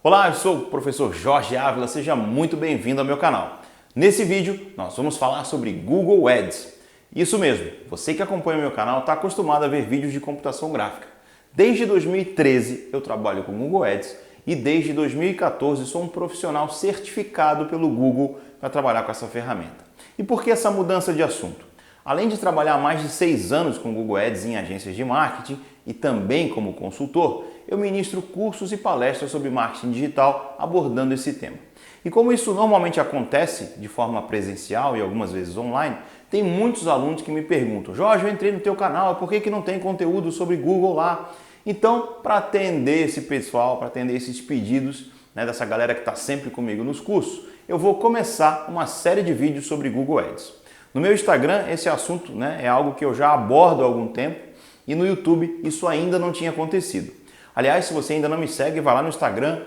Olá, eu sou o professor Jorge Ávila, seja muito bem-vindo ao meu canal. Nesse vídeo, nós vamos falar sobre Google Ads. Isso mesmo, você que acompanha o meu canal está acostumado a ver vídeos de computação gráfica. Desde 2013 eu trabalho com Google Ads e desde 2014 sou um profissional certificado pelo Google para trabalhar com essa ferramenta. E por que essa mudança de assunto? Além de trabalhar há mais de 6 anos com Google Ads em agências de marketing e também como consultor, eu ministro cursos e palestras sobre marketing digital abordando esse tema. E como isso normalmente acontece de forma presencial e algumas vezes online, tem muitos alunos que me perguntam: Jorge, eu entrei no teu canal, por que não tem conteúdo sobre Google lá? Então, para atender esse pessoal, para atender esses pedidos dessa galera que está sempre comigo nos cursos, eu vou começar uma série de vídeos sobre Google Ads. No meu Instagram, esse assunto é algo que eu já abordo há algum tempo e no YouTube isso ainda não tinha acontecido. Aliás, se você ainda não me segue, vai lá no Instagram,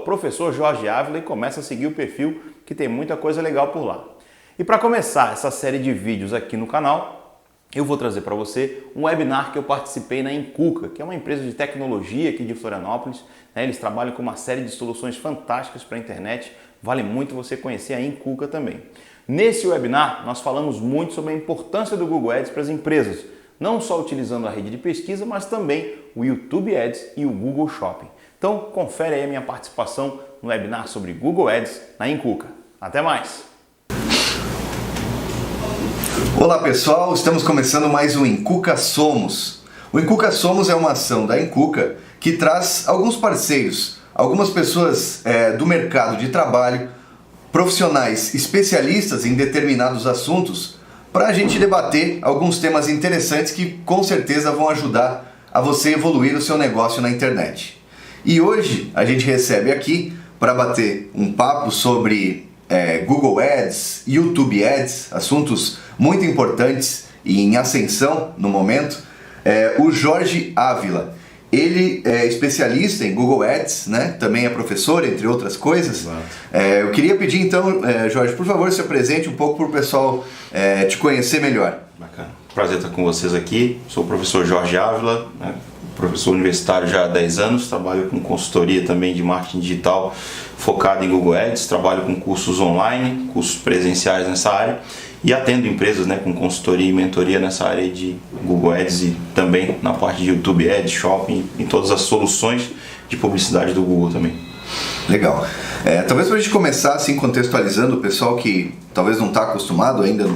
@professorjorgeavila e começa a seguir o perfil que tem muita coisa legal por lá. E para começar essa série de vídeos aqui no canal, eu vou trazer para você um webinar que eu participei na Incuca, que é uma empresa de tecnologia aqui de Florianópolis. Eles trabalham com uma série de soluções fantásticas para a internet, vale muito você conhecer a Incuca também. Nesse webinar, nós falamos muito sobre a importância do Google Ads para as empresas, não só utilizando a rede de pesquisa, mas também o YouTube Ads e o Google Shopping. Então, confere aí a minha participação no webinar sobre Google Ads na Incuca. Até mais! Olá pessoal, estamos começando mais um Incuca Somos. O Incuca Somos é uma ação da Incuca que traz alguns parceiros, algumas pessoas do mercado de trabalho, profissionais especialistas em determinados assuntos, para a gente debater alguns temas interessantes que com certeza vão ajudar a você evoluir o seu negócio na internet. E hoje a gente recebe aqui para bater um papo sobre Google Ads, YouTube Ads, assuntos muito importantes e em ascensão no momento, o Jorge Ávila. Ele é especialista em Google Ads, também é professor, entre outras coisas. Eu queria pedir então, Jorge, por favor, se apresente um pouco para o pessoal te conhecer melhor. Bacana. Prazer estar com vocês aqui. Sou o professor Jorge Ávila, professor universitário já há 10 anos, trabalho com consultoria também de marketing digital focado em Google Ads, trabalho com cursos online, cursos presenciais nessa área e atendo empresas com consultoria e mentoria nessa área de Google Ads e também na parte de YouTube Ads, Shopping e todas as soluções de publicidade do Google também. Legal. Talvez para a gente começar assim contextualizando o pessoal que talvez não está acostumado ainda,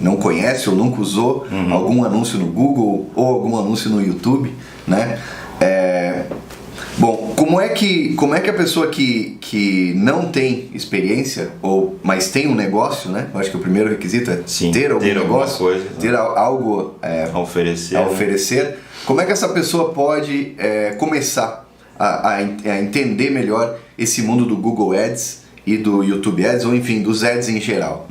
não conhece ou nunca usou algum anúncio no Google ou algum anúncio no YouTube, Bom, como é que a pessoa que não tem experiência, mas tem um negócio, Eu acho que o primeiro requisito é ter algum negócio, coisa, ter algo a oferecer. Como é que essa pessoa pode começar a entender melhor esse mundo do Google Ads e do YouTube Ads, ou enfim, dos Ads em geral,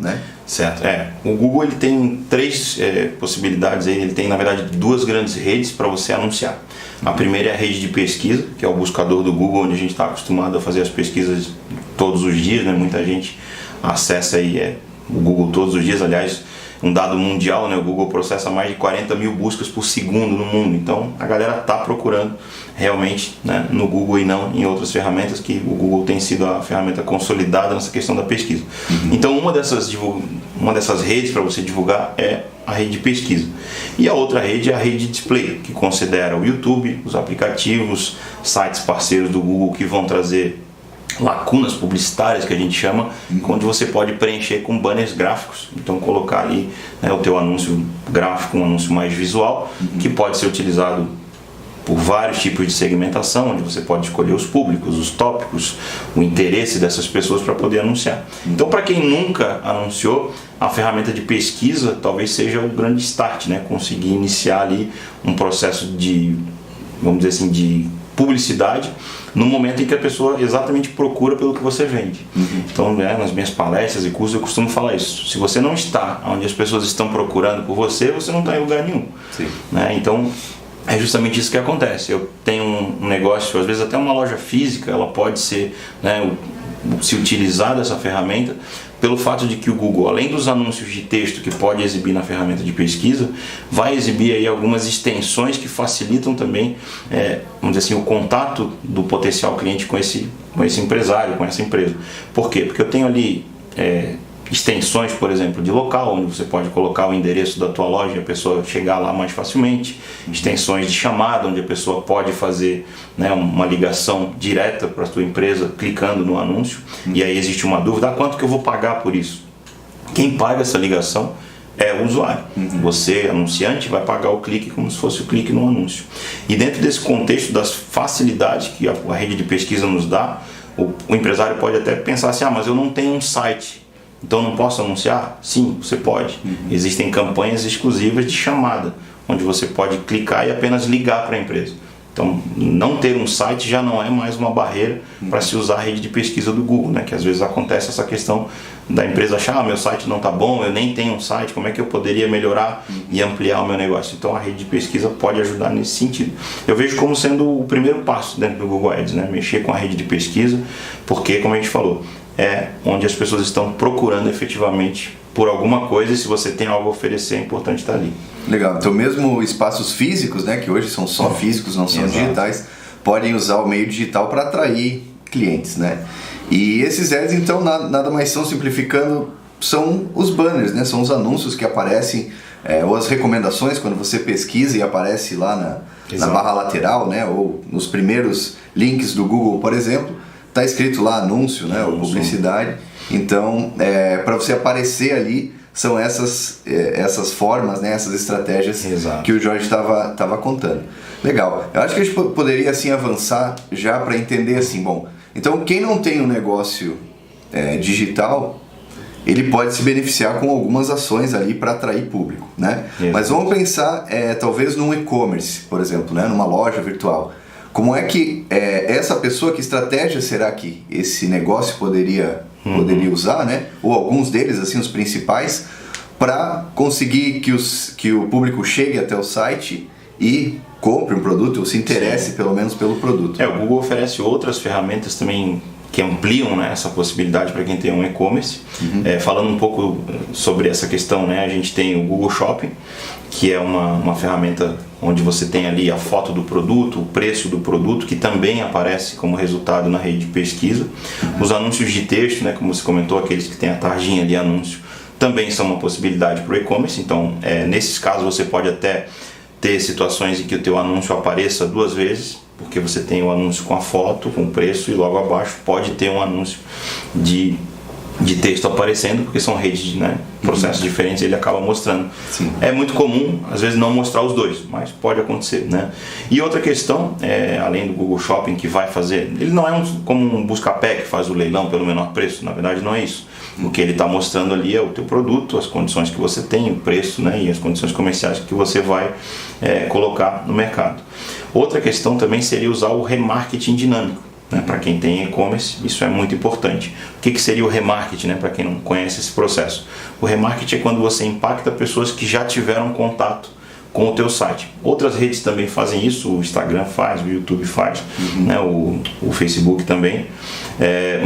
Certo. O Google ele tem três possibilidades, ele tem na verdade duas grandes redes para você anunciar. A primeira é a rede de pesquisa, que é o buscador do Google, onde a gente está acostumado a fazer as pesquisas todos os dias, Muita gente acessa aí o Google todos os dias, aliás, um dado mundial, o Google processa mais de 40 mil buscas por segundo no mundo, então a galera está procurando realmente no Google e não em outras ferramentas, que o Google tem sido a ferramenta consolidada nessa questão da pesquisa. Então uma dessas redes para você divulgar é a rede de pesquisa. E a outra rede é a rede de display, que considera o YouTube, os aplicativos, sites parceiros do Google que vão trazer lacunas publicitárias, que a gente chama, onde você pode preencher com banners gráficos. Então colocar ali o teu anúncio gráfico, um anúncio mais visual, que pode ser utilizado por vários tipos de segmentação, onde você pode escolher os públicos, os tópicos, o interesse dessas pessoas para poder anunciar. Então, para quem nunca anunciou, a ferramenta de pesquisa talvez seja o grande start, conseguir iniciar ali um processo de, vamos dizer assim, de publicidade no momento em que a pessoa exatamente procura pelo que você vende. Então, nas minhas palestras e cursos eu costumo falar isso. Se você não está onde as pessoas estão procurando por você, você não está em lugar nenhum. Então, é justamente isso que acontece. Eu tenho um negócio, às vezes até uma loja física, ela pode ser, se utilizar dessa ferramenta pelo fato de que o Google, além dos anúncios de texto que pode exibir na ferramenta de pesquisa, vai exibir aí algumas extensões que facilitam também, vamos dizer assim, o contato do potencial cliente com esse empresário, com essa empresa. Por quê? Porque eu tenho ali extensões, por exemplo, de local, onde você pode colocar o endereço da tua loja e a pessoa chegar lá mais facilmente, extensões de chamada, onde a pessoa pode fazer, né, uma ligação direta para a tua empresa clicando no anúncio, e aí existe uma dúvida: quanto que eu vou pagar por isso? Quem paga essa ligação é o usuário. Você, anunciante, vai pagar o clique como se fosse o clique no anúncio. E dentro desse contexto das facilidades que a rede de pesquisa nos dá, o empresário pode até pensar assim: mas eu não tenho um site, então não posso anunciar? Sim, você pode. Existem campanhas exclusivas de chamada, onde você pode clicar e apenas ligar para a empresa. Então, não ter um site já não é mais uma barreira para se usar a rede de pesquisa do Google, né? Que às vezes acontece essa questão da empresa achar: meu site não está bom, eu nem tenho um site, como é que eu poderia melhorar e ampliar o meu negócio? Então a rede de pesquisa pode ajudar nesse sentido. Eu vejo como sendo o primeiro passo dentro do Google Ads, né? Mexer com a rede de pesquisa, porque, como a gente falou, é onde as pessoas estão procurando efetivamente por alguma coisa, e se você tem algo a oferecer, é importante estar ali. Legal, então mesmo espaços físicos, né, que hoje são só físicos, não são digitais, podem usar o meio digital para atrair clientes, né? E esses ads, então, nada mais são, simplificando, são os banners, né? São os anúncios que aparecem, ou as recomendações quando você pesquisa e aparece lá na barra lateral, né? Ou nos primeiros links do Google, por exemplo, está escrito lá anúncio, né? Ou publicidade. Então, para você aparecer ali, são essas formas, né? Essas estratégias que o Jorge estava contando. Legal. Eu acho que a gente poderia assim avançar já para entender assim, bom, então quem não tem um negócio digital, ele pode se beneficiar com algumas ações ali para atrair público, né? Mas vamos pensar talvez num e-commerce, por exemplo, né? Numa loja virtual. Como é que essa pessoa, que estratégia será que esse negócio poderia usar, né? Ou alguns deles, assim, os principais, para conseguir que o público chegue até o site e compre um produto, ou se interesse pelo menos pelo produto. O Google oferece outras ferramentas também que ampliam, né, essa possibilidade para quem tem um e-commerce. Falando um pouco sobre essa questão, né, a gente tem o Google Shopping, que é uma ferramenta onde você tem ali a foto do produto, o preço do produto, que também aparece como resultado na rede de pesquisa. Os anúncios de texto, né, como você comentou, aqueles que tem a tarjinha ali, anúncio, também são uma possibilidade para o e-commerce. Então, nesses casos, você pode até ter situações em que o teu anúncio apareça 2 vezes, porque você tem o anúncio com a foto, com o preço, e logo abaixo pode ter um anúncio de texto aparecendo, porque são redes, né, processos diferentes, ele acaba mostrando. Sim. É muito comum, às vezes, não mostrar os dois, mas pode acontecer, né? E outra questão, além do Google Shopping, que vai fazer, ele não é como um busca-pé que faz o leilão pelo menor preço, na verdade não é isso. O que ele está mostrando ali é o teu produto, as condições que você tem, o preço, né, e as condições comerciais que você vai colocar no mercado. Outra questão também seria usar o remarketing dinâmico. Para quem tem e-commerce, isso é muito importante. O que seria o remarketing, né, para quem não conhece esse processo? O remarketing é quando você impacta pessoas que já tiveram contato com o teu site. Outras redes também fazem isso, o Instagram faz, o YouTube faz, né, o Facebook também.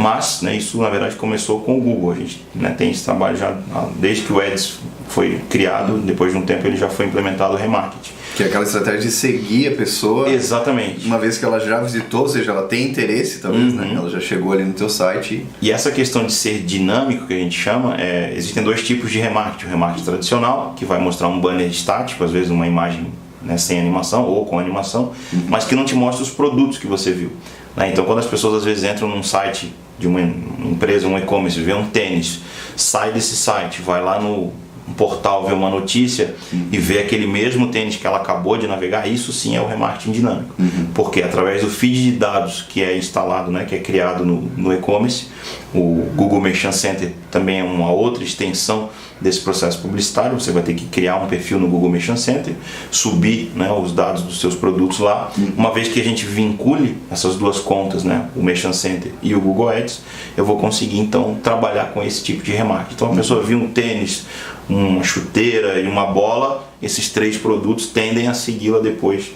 Mas, né, isso na verdade começou com o Google. A gente, né, tem esse trabalho já desde que o Ads foi criado. Depois de um tempo ele já foi implementado o remarketing. Que é aquela estratégia de seguir a pessoa. Exatamente. Uma vez que ela já visitou, ou seja, ela tem interesse, talvez, né? Ela já chegou ali no teu site. E essa questão de ser dinâmico, que a gente chama, existem 2 tipos de remarketing. O remarketing tradicional, que vai mostrar um banner estático, às vezes uma imagem, né, sem animação ou com animação, mas que não te mostra os produtos que você viu. Né? Então, quando as pessoas às vezes entram num site de uma empresa, um e-commerce, vê um tênis, sai desse site, vai lá no portal, vê uma notícia e vê aquele mesmo tênis que ela acabou de navegar, isso sim é o remarketing dinâmico. Porque através do feed de dados que é instalado, né, que é criado no e-commerce, o Google Merchant Center também é uma outra extensão desse processo publicitário. Você vai ter que criar um perfil no Google Merchant Center, subir, né, os dados dos seus produtos lá. Uma vez que a gente vincule essas 2 contas, né, o Merchant Center e o Google Ads, eu vou conseguir então trabalhar com esse tipo de remarketing. Então a pessoa viu um tênis, uma chuteira e uma bola, esses 3 produtos tendem a segui-la depois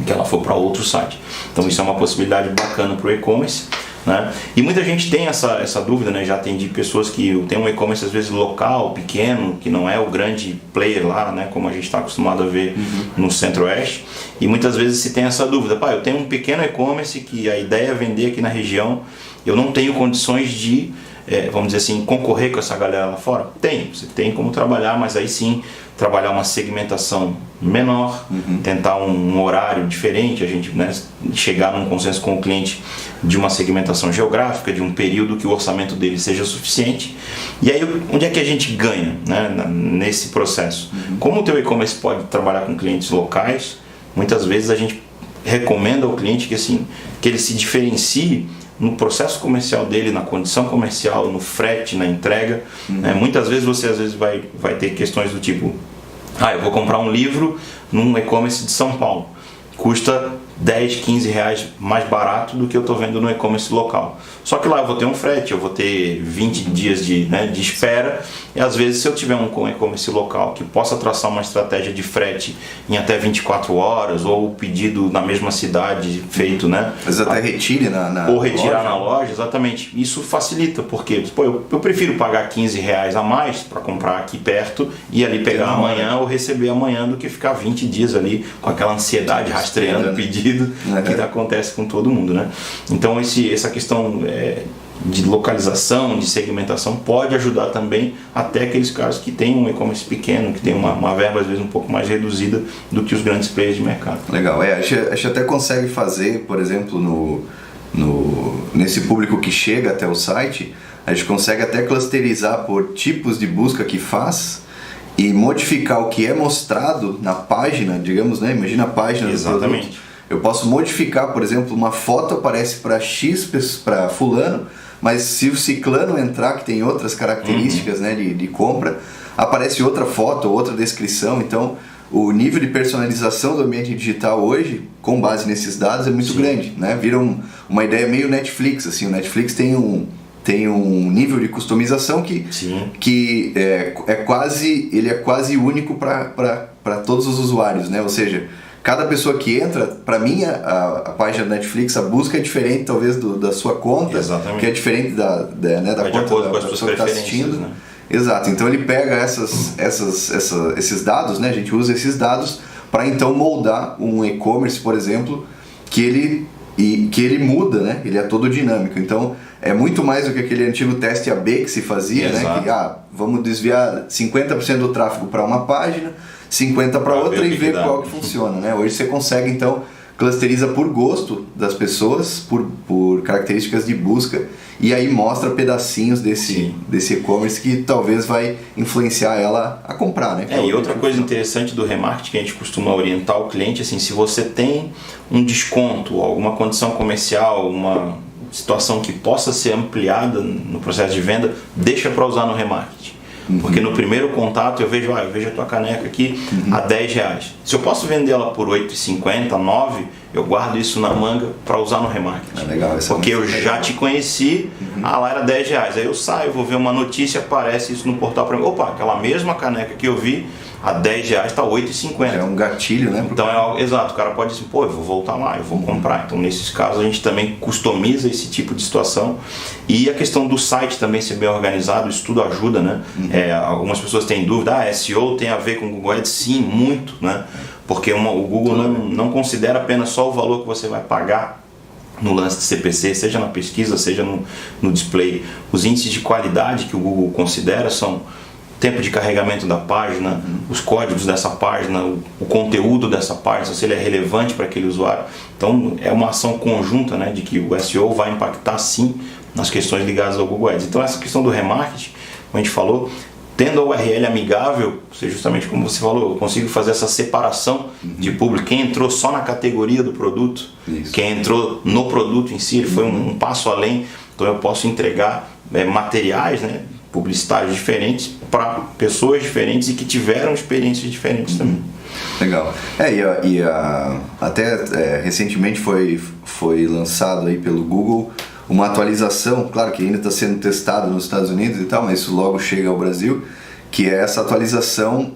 que ela for para outro site. Então isso é uma possibilidade bacana para o e-commerce. né? E muita gente tem essa dúvida, né? Já atendi pessoas que têm um e-commerce às vezes local, pequeno, que não é o grande player lá, né? Como a gente está acostumado a ver no Centro-Oeste. E muitas vezes se tem essa dúvida, eu tenho um pequeno e-commerce que a ideia é vender aqui na região, eu não tenho condições de, vamos dizer assim, concorrer com essa galera lá fora? Você tem como trabalhar, mas aí sim trabalhar uma segmentação menor, tentar um horário diferente, a gente, né, chegar num consenso com o cliente de uma segmentação geográfica, de um período que o orçamento dele seja suficiente. E aí onde é que a gente ganha, né, nesse processo? Como o teu e-commerce pode trabalhar com clientes locais, muitas vezes a gente recomenda ao cliente que ele se diferencie no processo comercial dele, na condição comercial, no frete, na entrega. Né? Muitas vezes você às vezes vai ter questões do tipo, eu vou comprar um livro num e-commerce de São Paulo, custa 10, 15 reais mais barato do que eu estou vendo no e-commerce local. Só que lá eu vou ter um frete, eu vou ter 20 dias de espera, e às vezes se eu tiver um e-commerce local que possa traçar uma estratégia de frete em até 24 horas, ou o pedido na mesma cidade feito, né? Às vezes até retire ou retirar na loja, exatamente. Isso facilita, porque eu prefiro pagar 15 reais a mais para comprar aqui perto e ali pegar amanhã ou receber amanhã do que ficar 20 dias ali com aquela ansiedade rastreando o pedido que acontece com todo mundo, né? Então essa questão de localização, de segmentação pode ajudar também até aqueles caras que têm um e-commerce pequeno, que tem uma verba às vezes um pouco mais reduzida do que os grandes players de mercado. Legal, a gente até consegue fazer, por exemplo, nesse público que chega até o site, a gente consegue até clusterizar por tipos de busca que faz e modificar o que é mostrado na página, digamos, né? Imagina a página do produto. Eu posso modificar, por exemplo, uma foto aparece para X, para fulano, mas se o ciclano entrar, que tem outras características, né, de compra, aparece outra foto, outra descrição. Então, o nível de personalização do ambiente digital hoje, com base nesses dados, é muito grande, né? Vira uma ideia meio Netflix, assim. O Netflix tem um nível de customização que é quase único para todos os usuários, né? Ou seja, cada pessoa que entra, para mim a página da Netflix, a busca é diferente talvez da sua conta, que é diferente da conta da pessoa que está assistindo. Né? Exato, então ele pega esses dados, né? A gente usa esses dados para então moldar um e-commerce, por exemplo, que ele muda, né? Ele é todo dinâmico. Então é muito mais do que aquele antigo teste AB que se fazia, né? Que vamos desviar 50% do tráfego para uma página, 50 para outra e ver qual que funciona, né? Hoje você consegue então clusteriza por gosto das pessoas, por características de busca, e aí mostra pedacinhos desse e-commerce que talvez vai influenciar ela a comprar, né? E outra coisa interessante do remarketing que a gente costuma orientar o cliente, assim, se você tem um desconto, alguma condição comercial, uma situação que possa ser ampliada no processo de venda, deixa para usar no remarketing. Porque no primeiro contato eu vejo a tua caneca aqui a 10 reais. Se eu posso vender ela por 8,50, 9, eu guardo isso na manga para usar no remarketing. Legal, porque eu já te conheci, lá era 10 reais. Aí eu saio, vou ver uma notícia, aparece isso no portal para mim. Opa, aquela mesma caneca que eu vi a 10 reais está 8,50. É um gatilho, né? Então exato, o cara pode dizer, eu vou voltar lá, eu vou comprar. Então nesses casos a gente também customiza esse tipo de situação. E a questão do site também ser bem organizado, isso tudo ajuda, né? Algumas pessoas têm dúvida, SEO tem a ver com o Google Ads? Sim, muito, né? Porque o Google não considera apenas só o valor que você vai pagar no lance de CPC, seja na pesquisa, seja no display. Os índices de qualidade que o Google considera são tempo de carregamento da página, os códigos dessa página, o conteúdo dessa página, se ele é relevante para aquele usuário. Então é uma ação conjunta, né, de que o SEO vai impactar sim nas questões ligadas ao Google Ads. Então essa questão do remarketing, como a gente falou, tendo a URL amigável, justamente como você falou, eu consigo fazer essa separação de público. Quem entrou só na categoria do produto, quem entrou no produto em si, ele foi um passo além. Então eu posso entregar materiais, né, publicitários diferentes para pessoas diferentes e que tiveram experiências diferentes também. Legal. Até recentemente foi lançado aí pelo Google uma atualização, claro que ainda está sendo testado nos Estados Unidos e tal, mas isso logo chega ao Brasil, que é essa atualização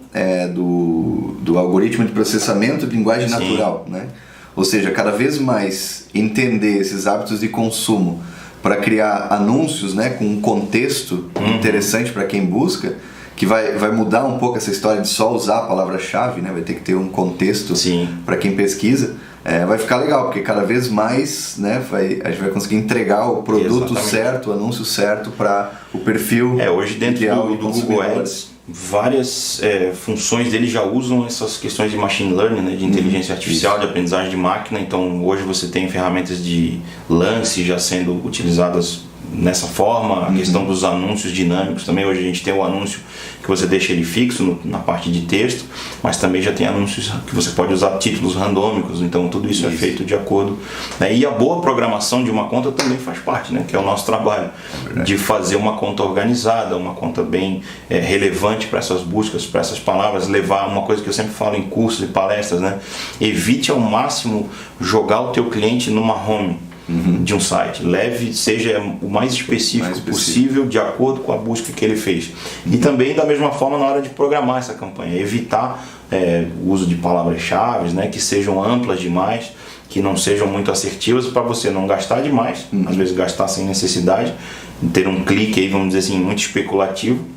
do algoritmo de processamento de linguagem natural, né? Ou seja, cada vez mais entender esses hábitos de consumo para criar anúncios, né, com um contexto interessante para quem busca, que vai mudar um pouco essa história de só usar a palavra-chave, né? Vai ter que ter um contexto para quem pesquisa. Vai ficar legal, porque cada vez mais, né, a gente vai conseguir entregar o produto certo, o anúncio certo para o perfil hoje dentro do Google Ads, várias funções dele já usam essas questões de machine learning, né, de inteligência artificial, de aprendizagem de máquina. Então hoje você tem ferramentas de lance já sendo utilizadas nessa forma, a questão dos anúncios dinâmicos também. Hoje a gente tem o anúncio que você deixa ele fixo na parte de texto, mas também já tem anúncios que você pode usar títulos randômicos, então tudo isso é feito de acordo, né? E a boa programação de uma conta também faz parte, né? Que é o nosso trabalho, de fazer uma conta organizada, uma conta bem relevante para essas buscas, para essas palavras, levar uma coisa que eu sempre falo em cursos e palestras, né? Evite ao máximo jogar o teu cliente numa home de um site, seja o mais específico possível, de acordo com a busca que ele fez. E também da mesma forma na hora de programar essa campanha, evitar o uso de palavras-chave, né, que sejam amplas demais, que não sejam muito assertivas, para você não gastar demais, às vezes gastar sem necessidade, ter um clique aí, vamos dizer assim, muito especulativo.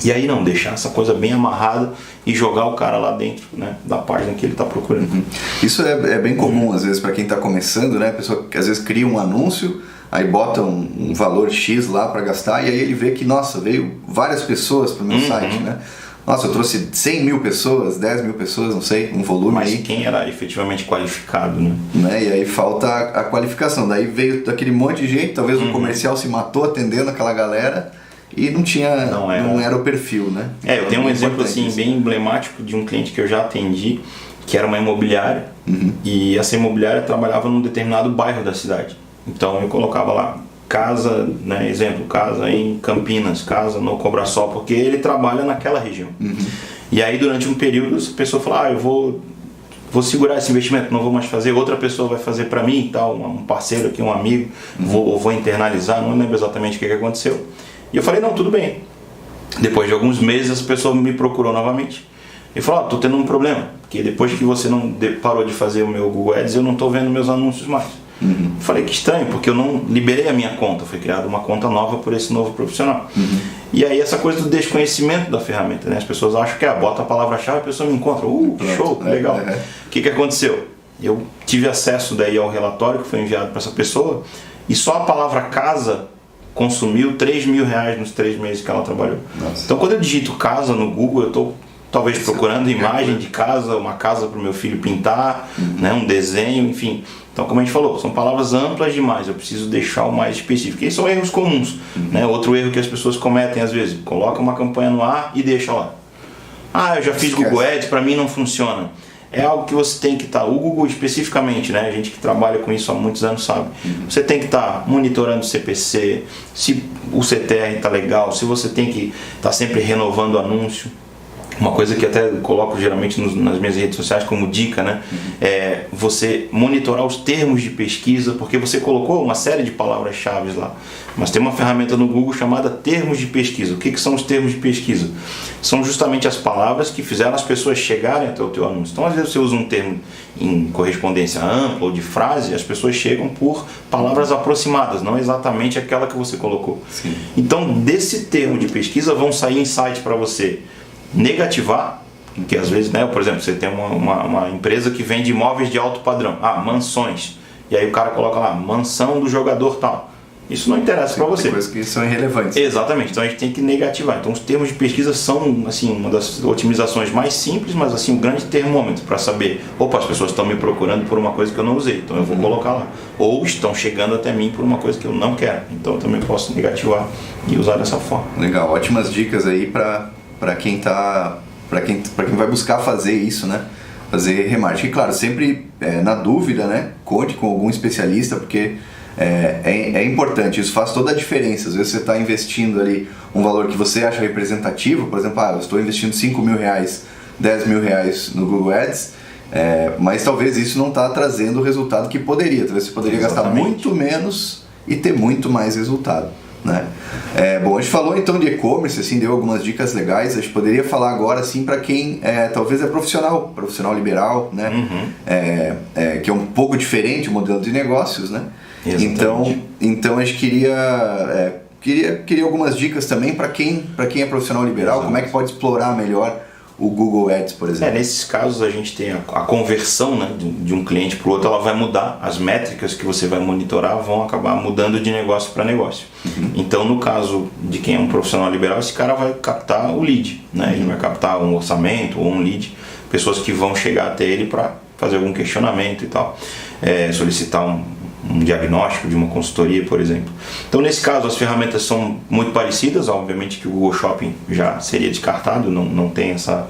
E aí não, deixar essa coisa bem amarrada e jogar o cara lá dentro, né, da página que ele está procurando. Isso é bem comum, às vezes, para quem está começando, né? A pessoa que às vezes cria um anúncio, aí bota um valor X lá para gastar, e aí ele vê que, nossa, veio várias pessoas para o meu site, né? Nossa, eu trouxe 100 mil pessoas, 10 mil pessoas, não sei, um volume. Mas aí. Quem era efetivamente qualificado, né? E aí falta a qualificação. Daí veio daquele monte de gente, talvez o comercial se matou atendendo aquela galera, e não era o perfil, né? Eu tenho um exemplo assim bem emblemático de um cliente que eu já atendi, que era uma imobiliária, e essa imobiliária trabalhava num determinado bairro da cidade. Então eu colocava lá casa, né, exemplo, casa em Campinas, casa no Cobrasol, porque ele trabalha naquela região. E aí durante um período essa pessoa falou, eu vou segurar esse investimento, não vou mais fazer, outra pessoa vai fazer para mim, tal, um parceiro aqui, um amigo, vou internalizar, não lembro exatamente o que aconteceu. E eu falei, não, tudo bem. Depois de alguns meses, essa pessoa me procurou novamente e falou, tô tendo um problema, porque depois que você não parou de fazer o meu Google Ads, eu não tô vendo meus anúncios mais. Falei, que estranho, porque eu não liberei a minha conta, foi criada uma conta nova por esse novo profissional. E aí essa coisa do desconhecimento da ferramenta, né? As pessoas acham que bota a palavra-chave, a pessoa me encontra, que show, que legal. O que aconteceu? Eu tive acesso daí ao relatório que foi enviado para essa pessoa, e só a palavra casa consumiu R$3.000 nos 3 meses que ela trabalhou. Então quando eu digito casa no Google, eu estou talvez procurando imagem de casa, uma casa para o meu filho pintar, né, um desenho, enfim. Então, como a gente falou, são palavras amplas demais, eu preciso deixar o mais específico. E são erros comuns, né? Outro erro que as pessoas cometem às vezes, coloca uma campanha no ar e deixa lá. Eu já fiz Google Ads, para mim não funciona. É algo que você tem que estar, o Google especificamente, né? A gente que trabalha com isso há muitos anos sabe. Você tem que estar monitorando o CPC, se o CTR está legal, se você tem que estar sempre renovando o anúncio. Uma coisa que até coloco geralmente nas minhas redes sociais como dica, né? É você monitorar os termos de pesquisa, porque você colocou uma série de palavras-chave lá. Mas tem uma ferramenta no Google chamada termos de pesquisa. O que são os termos de pesquisa? São justamente as palavras que fizeram as pessoas chegarem até o teu anúncio. Então, às vezes você usa um termo em correspondência ampla ou de frase, as pessoas chegam por palavras aproximadas, não exatamente aquela que você colocou. Sim. Então, desse termo de pesquisa vão sair insights para você negativar, que às vezes, né, por exemplo, você tem uma empresa que vende imóveis de alto padrão, mansões, e aí o cara coloca lá, mansão do jogador tal. Isso não interessa para você. Coisas que são irrelevantes. Exatamente, então a gente tem que negativar. Então os termos de pesquisa são assim, uma das otimizações mais simples, mas assim, um grande termômetro para saber, as pessoas estão me procurando por uma coisa que eu não usei, então eu vou colocar lá. Ou estão chegando até mim por uma coisa que eu não quero, então eu também posso negativar e usar dessa forma. Legal, ótimas dicas aí para quem vai buscar fazer isso, né? Fazer remarketing. E claro, sempre na dúvida, né? Conte com algum especialista, porque é importante, isso faz toda a diferença. Às vezes você está investindo ali um valor que você acha representativo, por exemplo, eu estou investindo R$5.000, R$10.000 no Google Ads, mas talvez isso não está trazendo o resultado que poderia. Talvez você poderia gastar muito menos e ter muito mais resultado, né? Bom, a gente falou então de e-commerce, assim, deu algumas dicas legais. A gente poderia falar agora assim para quem talvez é profissional liberal, né? Que é um pouco diferente o modelo de negócios, né? Então a gente queria algumas dicas também para quem é profissional liberal. Exato. Como é que pode explorar melhor o Google Ads, por exemplo? Nesses casos a gente tem a conversão, né, de um cliente para o outro, ela vai mudar, as métricas que você vai monitorar vão acabar mudando de negócio para negócio. Então, no caso de quem é um profissional liberal, esse cara vai captar o lead, né? Ele vai captar um orçamento ou um lead, pessoas que vão chegar até ele para fazer algum questionamento e tal, solicitar um diagnóstico de uma consultoria, por exemplo. Então, nesse caso, as ferramentas são muito parecidas. Obviamente que o Google Shopping já seria descartado, não tem essa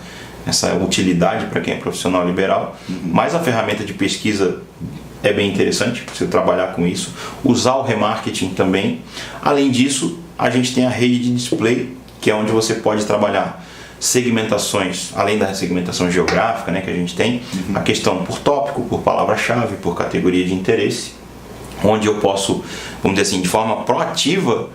utilidade para quem é profissional liberal, mas a ferramenta de pesquisa é bem interessante você trabalhar com isso, usar o remarketing também. Além disso, a gente tem a rede de display, que é onde você pode trabalhar segmentações, além da segmentação geográfica, né, que a gente tem, a questão por tópico, por palavra-chave, por categoria de interesse, onde eu posso, vamos dizer assim, de forma proativa,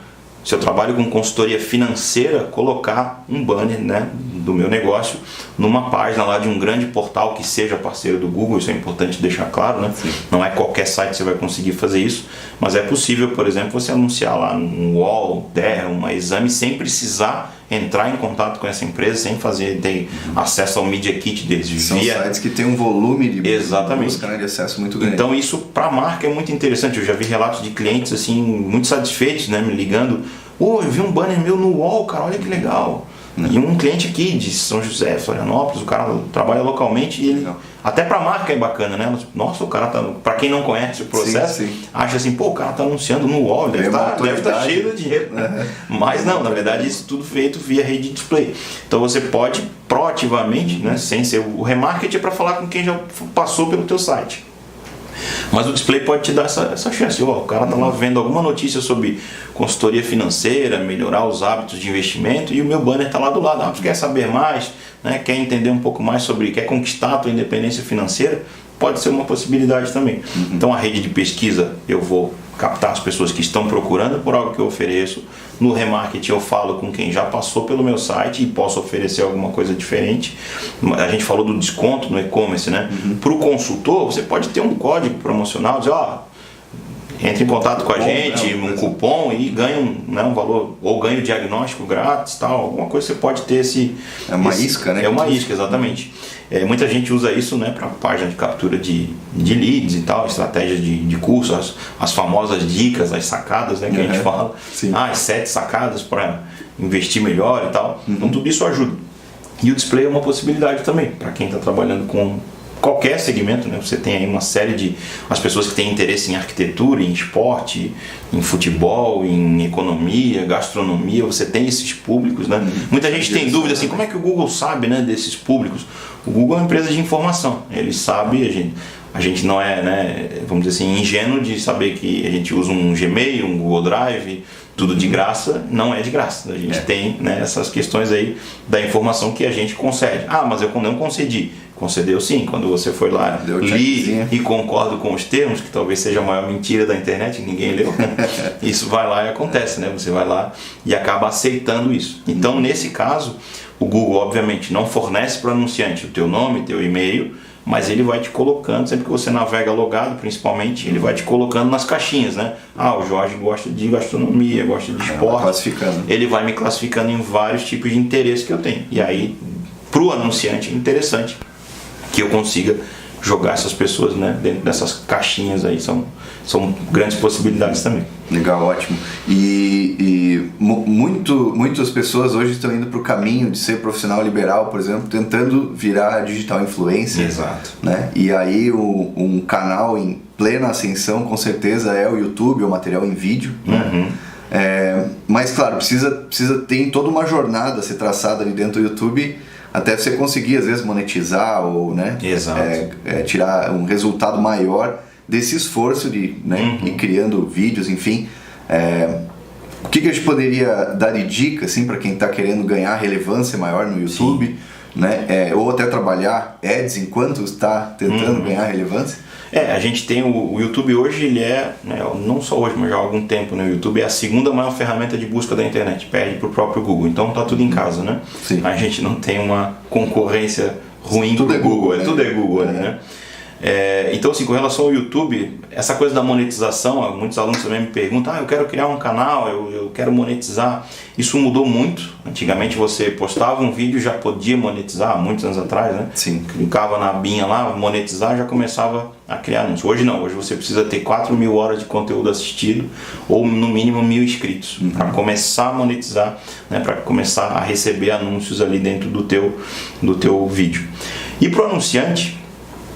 se eu trabalho com consultoria financeira, colocar um banner, né, do meu negócio numa página lá de um grande portal que seja parceiro do Google. Isso é importante deixar claro, né? Sim. Não é qualquer site que você vai conseguir fazer isso, mas é possível, por exemplo, você anunciar lá no UOL, DER, uma Exame, sem precisar entrar em contato com essa empresa, sem ter acesso ao Media Kit deles. São sites que tem um volume de Exatamente. busca, né, de acesso muito grande. Então isso para a marca é muito interessante. Eu já vi relatos de clientes assim muito satisfeitos, né, me ligando: eu vi um banner meu no UOL, cara, olha que legal. E um cliente aqui de São José, Florianópolis, o cara trabalha localmente e ele, até pra marca é bacana, né? Nossa, o cara tá, pra quem não conhece o processo, acha assim, o cara tá anunciando no UOL, deve estar cheio de dinheiro, né? Mas não, na verdade isso tudo feito via rede de display. Então você pode proativamente, né, sem ser o remarketing, é para falar com quem já passou pelo teu site. Mas o display pode te dar essa chance. O cara está lá vendo alguma notícia sobre consultoria financeira, melhorar os hábitos de investimento, e o meu banner está lá do lado. Você quer saber mais, né? Quer entender um pouco mais sobre, quer conquistar a tua independência financeira? Pode ser uma possibilidade também. Então a rede de pesquisa, eu vou captar as pessoas que estão procurando por algo que eu ofereço. No remarketing eu falo com quem já passou pelo meu site e posso oferecer alguma coisa diferente. A gente falou do desconto no e-commerce, né? Para o consultor, você pode ter um código promocional, dizer, entre em contato com a gente, um cupom, e ganha um valor, ou ganha o diagnóstico grátis, tal, alguma coisa você pode ter esse... É uma isca, né? É uma isca, exatamente. Muita gente usa isso, né, para página de captura de leads e tal, estratégias de curso, as famosas dicas, as sacadas, né, que a gente fala. As 7 sacadas para investir melhor e tal. Então tudo isso ajuda. E o display é uma possibilidade também, para quem está trabalhando com qualquer segmento, né? Você tem aí uma série de as pessoas que têm interesse em arquitetura, em esporte, em futebol, em economia, gastronomia, você tem esses públicos, né? Muita gente tem dúvida assim, como é que o Google sabe, né, desses públicos? O Google é uma empresa de informação, ele sabe, a gente não é, né, vamos dizer assim, ingênuo de saber que a gente usa um Gmail, um Google Drive, tudo de graça. Não é de graça, a gente tem, né, essas questões aí da informação que a gente concede. Mas eu não concedi. Concedeu sim, quando você foi lá, li e concordo com os termos, que talvez seja a maior mentira da internet, ninguém leu. Isso vai lá e acontece, né? Você vai lá e acaba aceitando isso. Então, nesse caso, o Google, obviamente, não fornece para o anunciante o teu nome, teu e-mail, mas ele vai te colocando, sempre que você navega logado, principalmente, ele vai te colocando nas caixinhas, né? O Jorge gosta de gastronomia, gosta de esporte. Ele vai me classificando em vários tipos de interesse que eu tenho. E aí, para o anunciante, é interessante que eu consiga jogar essas pessoas, né, dentro dessas caixinhas aí, são grandes possibilidades também. Legal, ótimo. E muitas pessoas hoje estão indo para o caminho de ser profissional liberal, por exemplo, tentando virar digital influencer. Exato. Né? E aí um canal em plena ascensão com certeza é o YouTube, o material em vídeo, né? Mas claro, precisa ter toda uma jornada a ser traçada ali dentro do YouTube, até você conseguir às vezes monetizar ou, né, tirar um resultado maior desse esforço de, né, ir criando vídeos, enfim. O que a gente poderia dar de dica assim, para quem está querendo ganhar relevância maior no YouTube, né, ou até trabalhar ads enquanto está tentando ganhar relevância? A gente tem o YouTube hoje, ele é, né, não só hoje, mas já há algum tempo, né, o YouTube é a segunda maior ferramenta de busca da internet, perde para o próprio Google, então tá tudo em casa, né? A gente não tem uma concorrência ruim tudo pro é Google, né? Tudo é Google, né? Então, assim, com relação ao YouTube, essa coisa da monetização, muitos alunos também me perguntam, eu quero criar um canal, eu quero monetizar. Isso mudou muito. Antigamente você postava um vídeo e já podia monetizar, muitos anos atrás, né? Sim. Clicava na abinha lá, monetizar, já começava a criar anúncio. Hoje não, hoje você precisa ter 4.000 horas de conteúdo assistido ou no mínimo 1.000 inscritos para começar a monetizar, né? Para começar a receber anúncios ali dentro do teu vídeo. E para o anunciante,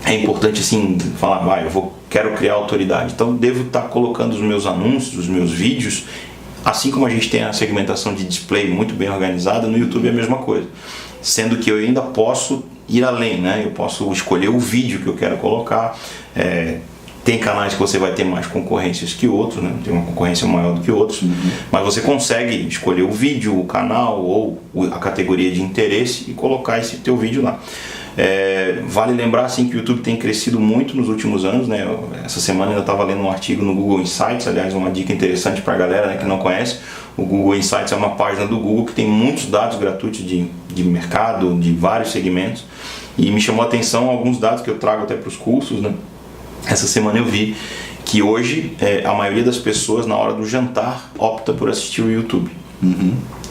é importante assim falar, quero criar autoridade, então devo estar colocando os meus anúncios, os meus vídeos, assim como a gente tem a segmentação de display muito bem organizada, no YouTube é a mesma coisa, sendo que eu ainda posso ir além, né? Eu posso escolher o vídeo que eu quero colocar. Tem canais que você vai ter mais concorrências que outros, né? Tem uma concorrência maior do que outros, mas você consegue escolher o vídeo, o canal ou a categoria de interesse e colocar esse teu vídeo lá. Vale lembrar assim, que o YouTube tem crescido muito nos últimos anos, né? Essa semana eu estava lendo um artigo no Google Insights, aliás, uma dica interessante para a galera, né, que não conhece. O Google Insights é uma página do Google que tem muitos dados gratuitos de mercado, de vários segmentos, e me chamou a atenção alguns dados que eu trago até para os cursos, né? Essa semana eu vi que hoje a maioria das pessoas na hora do jantar opta por assistir o YouTube.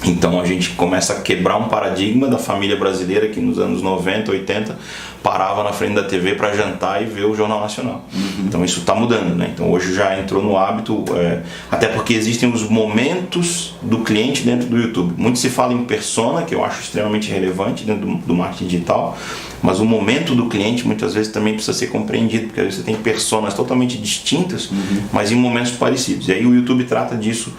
Então a gente começa a quebrar um paradigma da família brasileira que nos anos 90, 80 parava na frente da TV para jantar e ver o Jornal Nacional. Então isso está mudando, né? Então hoje já entrou no hábito, até porque existem os momentos do cliente dentro do YouTube. Muito se fala em persona, que eu acho extremamente relevante dentro do marketing digital, mas o momento do cliente muitas vezes também precisa ser compreendido, porque às vezes você tem personas totalmente distintas, mas em momentos parecidos. E aí o YouTube trata disso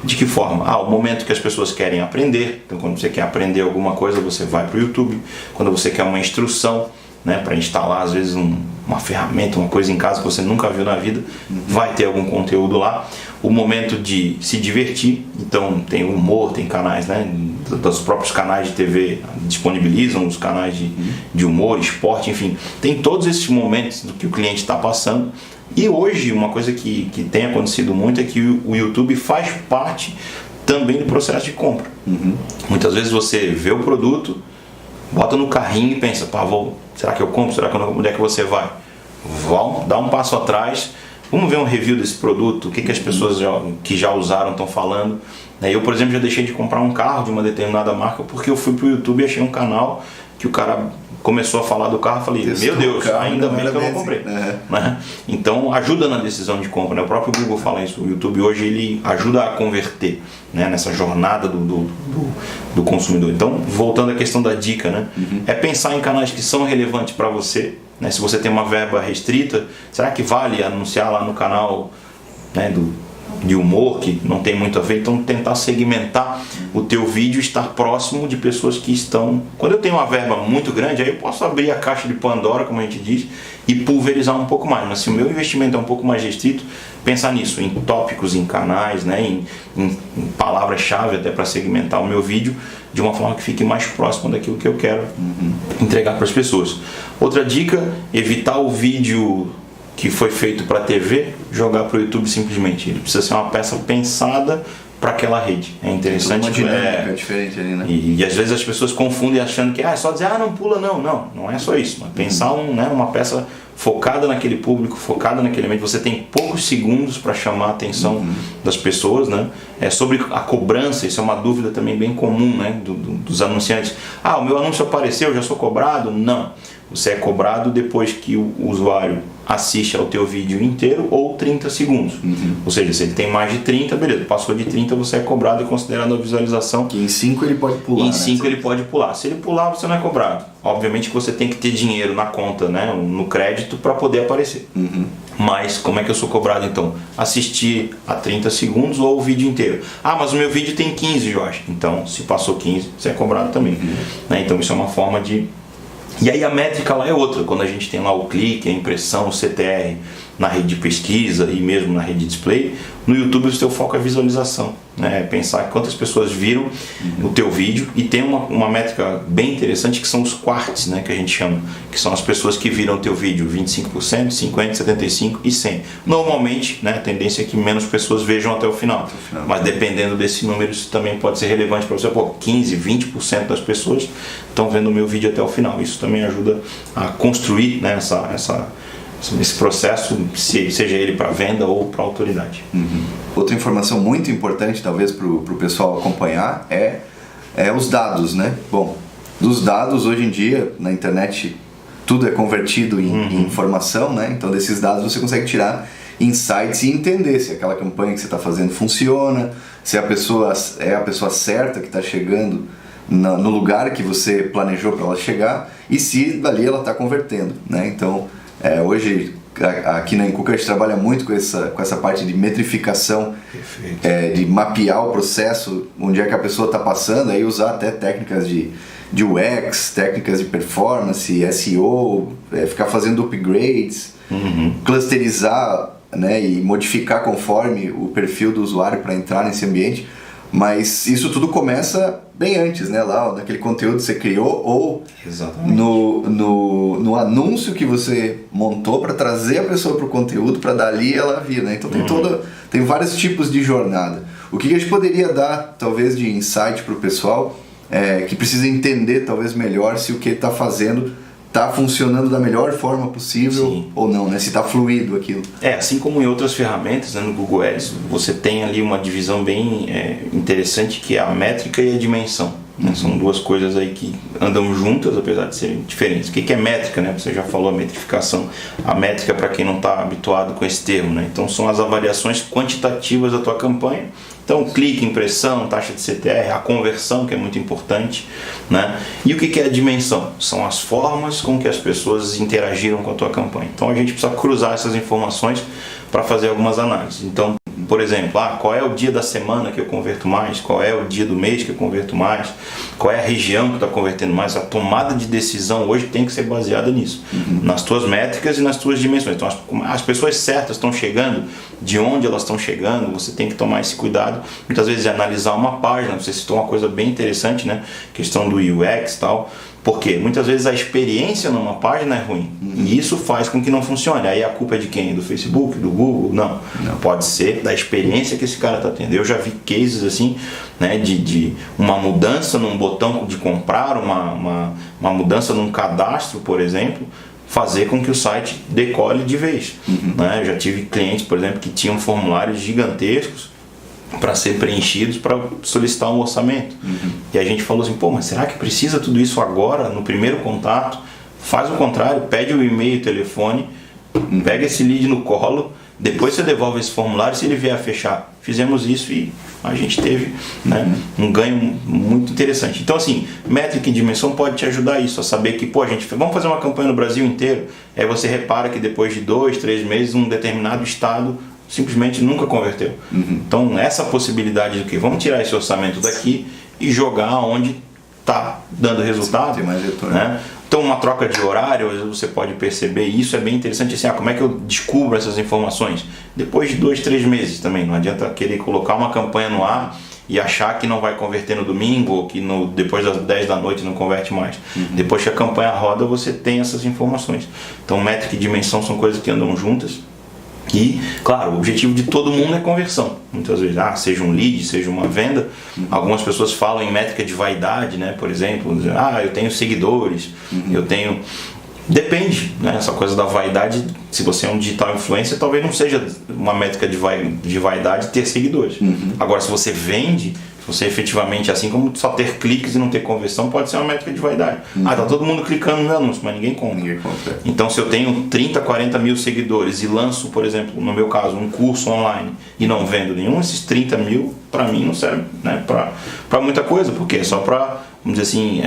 de que forma? O momento que as pessoas querem aprender. Então quando você quer aprender alguma coisa, você vai para o YouTube. Quando você quer uma instrução, né, para instalar às vezes uma ferramenta, uma coisa em casa que você nunca viu na vida, vai ter algum conteúdo lá. O momento de se divertir, então tem humor, tem canais, né, dos próprios canais de TV disponibilizam os canais de humor, esporte, enfim, tem todos esses momentos do que o cliente está passando. E hoje uma coisa que tem acontecido muito é que o YouTube faz parte também do processo de compra. Muitas vezes você vê o produto, bota no carrinho e pensa, será que eu compro? Será que eu não compro? Onde é que você vai? Vamos dar um passo atrás, vamos ver um review desse produto, o que as pessoas que já usaram estão falando. Eu, por exemplo, já deixei de comprar um carro de uma determinada marca porque eu fui pro YouTube e achei um canal que o cara começou a falar do carro, falei, meu Deus, ainda bem que eu não comprei. Né? Então ajuda na decisão de compra, né? O próprio Google fala isso, o YouTube hoje ele ajuda a converter, né, nessa jornada do consumidor. Então, voltando à questão da dica, né? É pensar em canais que são relevantes para você, né? Se você tem uma verba restrita, será que vale anunciar lá no canal, né, de humor, que não tem muito a ver? Então tentar segmentar o teu vídeo, estar próximo de pessoas que estão... Quando eu tenho uma verba muito grande, aí eu posso abrir a caixa de Pandora, como a gente diz, e pulverizar um pouco mais. Mas se o meu investimento é um pouco mais restrito, pensar nisso, em tópicos, em canais, né, em palavras-chave até para segmentar o meu vídeo de uma forma que fique mais próximo daquilo que eu quero entregar para as pessoas. Outra dica, evitar o vídeo que foi feito para a TV, jogar para o YouTube simplesmente. Ele precisa ser uma peça pensada para aquela rede. É interessante. Uma dinâmica diferente ali, né? E às vezes as pessoas confundem achando que é só dizer, não pula, não é só isso. Mas pensar uma peça focada naquele público, focada naquele ambiente. Você tem poucos segundos para chamar a atenção das pessoas, né? Sobre a cobrança, isso é uma dúvida também bem comum, né, dos anunciantes. O meu anúncio apareceu, eu já sou cobrado? Não. Você é cobrado depois que o usuário assiste ao teu vídeo inteiro ou 30 segundos. Ou seja, se ele tem mais de 30, beleza, passou de 30, você é cobrado e considerado a visualização. Que em 5 ele pode pular. Em 5 ele pode pular. Se ele pular, você não é cobrado. Obviamente que você tem que ter dinheiro na conta, né, no crédito, para poder aparecer. Mas como é que eu sou cobrado então? Assistir a 30 segundos ou o vídeo inteiro? Mas o meu vídeo tem 15, Jorge. Então, se passou 15, você é cobrado também. Né? Então isso é uma forma de... E aí a métrica lá é outra, quando a gente tem lá o clique, a impressão, o CTR na rede de pesquisa e mesmo na rede de display, no YouTube o seu foco é visualização, né? Pensar quantas pessoas viram o teu vídeo, e tem uma métrica bem interessante que são os quarts, né, que a gente chama, que são as pessoas que viram o teu vídeo, 25%, 50%, 75% e 100%. Normalmente, né, a tendência é que menos pessoas vejam até o final, mas dependendo desse número isso também pode ser relevante para você. 15%, 20% das pessoas estão vendo o meu vídeo até o final. Isso também ajuda a construir, né, esse processo, seja ele para venda ou para autoridade. Outra informação muito importante, talvez, para o pessoal acompanhar é os dados, né? Bom, dos dados, hoje em dia, na internet, tudo é convertido em informação, né? Então, desses dados você consegue tirar insights e entender se aquela campanha que você está fazendo funciona, se a pessoa é a pessoa certa que está chegando no lugar que você planejou para ela chegar e se dali ela está convertendo, né? Então, hoje aqui na Encuca a gente trabalha muito com essa parte de metrificação, de mapear o processo, onde é que a pessoa está passando, aí usar até técnicas de UX, técnicas de performance, SEO, ficar fazendo upgrades, clusterizar, né, e modificar conforme o perfil do usuário para entrar nesse ambiente. Mas isso tudo começa bem antes, né? Lá naquele conteúdo que você criou ou no anúncio que você montou para trazer a pessoa para o conteúdo, para dali ela vir, né? Então tem vários tipos de jornada. O que a gente poderia dar, talvez, de insight para o pessoal que precisa entender, talvez, melhor se o que está fazendo está funcionando da melhor forma possível ou não, né? Se está fluido aquilo. Assim como em outras ferramentas, né, no Google Ads, você tem ali uma divisão bem interessante, que é a métrica e a dimensão. Né? São duas coisas aí que andam juntas, apesar de serem diferentes. O que é métrica? Né? Você já falou a metrificação. A métrica, para quem não está habituado com esse termo, né? Então são as avaliações quantitativas da tua campanha. Então, clique, impressão, taxa de CTR, a conversão, que é muito importante, né? E o que é a dimensão? São as formas com que as pessoas interagiram com a tua campanha. Então, a gente precisa cruzar essas informações para fazer algumas análises. Então, por exemplo, qual é o dia da semana que eu converto mais? Qual é o dia do mês que eu converto mais? Qual é a região que está convertendo mais? A tomada de decisão hoje tem que ser baseada nisso, nas tuas métricas e nas tuas dimensões. Então, as pessoas certas estão chegando, de onde elas estão chegando, você tem que tomar esse cuidado. Muitas vezes é analisar uma página, você citou uma coisa bem interessante, né? Questão do UX e tal. Porque muitas vezes a experiência numa página é ruim e isso faz com que não funcione. Aí a culpa é de quem? Do Facebook, do Google? Não. Pode ser da experiência que esse cara está tendo. Eu já vi cases assim, né, de uma mudança num botão de comprar, uma mudança num cadastro, por exemplo, fazer com que o site decole de vez. Né? Eu já tive clientes, por exemplo, que tinham formulários gigantescos para ser preenchidos para solicitar um orçamento. E a gente falou assim, mas será que precisa tudo isso agora, no primeiro contato? Faz o contrário, pede o e-mail e o telefone, pega esse lead no colo, depois você devolve esse formulário se ele vier a fechar. Fizemos isso e a gente teve, né, um ganho muito interessante. Então, assim, métrica e dimensão pode te ajudar a isso, a saber que, vamos fazer uma campanha no Brasil inteiro. Aí você repara que depois de 2, 3 meses, um determinado estado simplesmente nunca converteu. Então, essa possibilidade de que vamos tirar esse orçamento daqui e jogar onde está dando resultado. Tem mais retorno. Né? Então, uma troca de horário, você pode perceber, e isso é bem interessante, assim, como é que eu descubro essas informações? Depois de 2, 3 meses também, não adianta querer colocar uma campanha no ar e achar que não vai converter no domingo ou que depois das 10 da noite não converte mais. Depois que a campanha roda, você tem essas informações. Então, métrica e dimensão são coisas que andam juntas. E, claro, o objetivo de todo mundo é conversão. Muitas vezes, seja um lead, seja uma venda. Algumas pessoas falam em métrica de vaidade, né? Por exemplo, eu tenho seguidores, eu tenho... Depende, né? Essa coisa da vaidade, se você é um digital influencer, talvez não seja uma métrica de vaidade ter seguidores. Agora, se você vende, se você efetivamente, assim como só ter cliques e não ter conversão, pode ser uma métrica de vaidade. Tá todo mundo clicando no meu anúncio, mas ninguém compra. Então, se eu tenho 30, 40 mil seguidores e lanço, por exemplo, no meu caso, um curso online e não vendo nenhum, esses 30 mil, para mim, não serve, né, para muita coisa, porque é só para, vamos dizer assim,